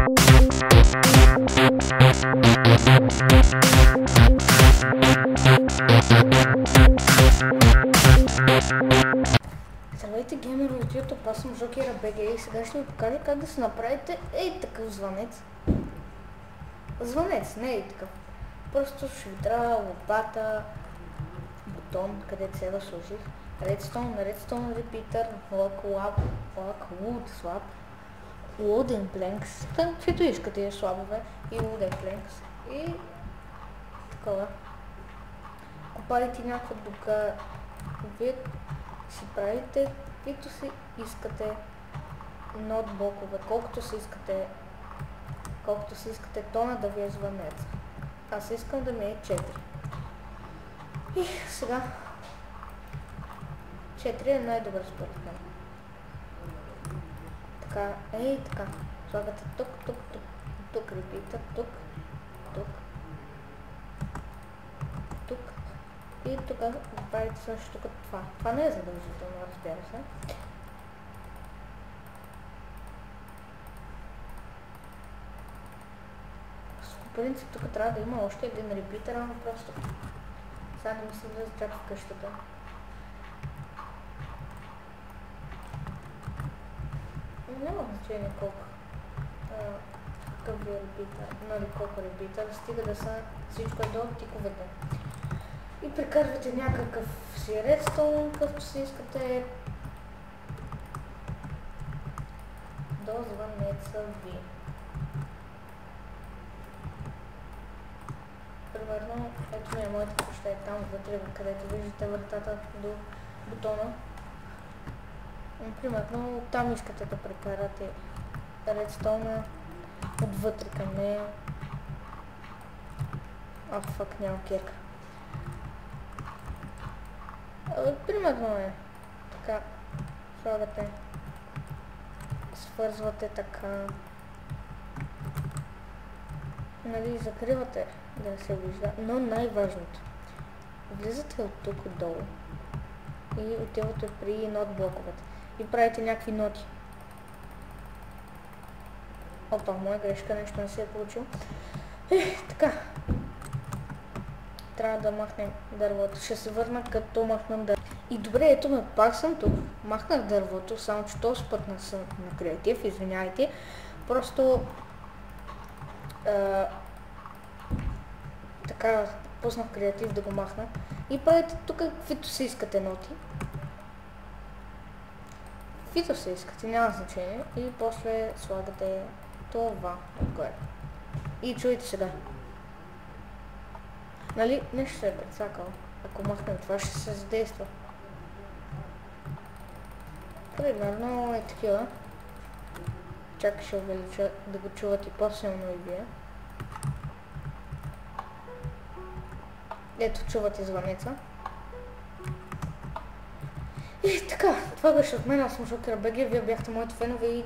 Здравейте, геймери от YouTube, аз съм Жокера БГ и сега ще ви покажа как да си направите такъв звънец. Звънец, не такъв. Просто ще ви трябва лопата, бутон, където се сложих, redstone repeater, load swap, loading planks, каквито искате слабове и loading planks и такова. Купалите някаква дука, вие си правите каквито си искате ноутблокове, колкото си искате тона да ви е звънец. Аз искам да ми е 4. И сега 4 е най-добър според мен. Така, така. Слагате тук репитър, тук. И тук правите също като това. Това не е задължително, разбира се. По принцип тук трябва да има още един репитър, но просто сега не мисля да влезе чак в къщата. Няма значение колко какъв е репитър, нали колко репитър, стига да са всичко до тиковете. И прекарвате някакъв си редстоун, какъвто си искате до звънеца ви. Примерно, ето ми е моята къща, е там вътре, където виждате вратата до бутона. Примерно, там искате да прекарате редстоуна отвътре към нея. Фак, няма кирка. Примерно е така, слагате, свързвате така, нали, закривате да не се вижда, но най-важното, влизате от тук отдолу и отивате при ноутблоковете и правите някакви ноти. Опа, моя грешка, нещо не се е получило. Така. Трябва да махнем дървото. Ще се върна като махнем дървото. И добре, ето ме, пак съм тук. Махнах дървото, само че този път не съм на креатив, извиняйте. Просто така пуснах креатив да го махна. И правите тук каквито си искате ноти. Каквито си искате, няма значение. И после слагате това отгоре. И чуйте сега. Нали, нещо се е прецакало. Ако махнем това, ще се задейства. Примерно е такива. Чакай, ще увелича да го чувате по-силно и вие. Ето, чувате звънеца. И така, това беше от мен, аз съм Жокера БГ, вие бяхте моите фенове и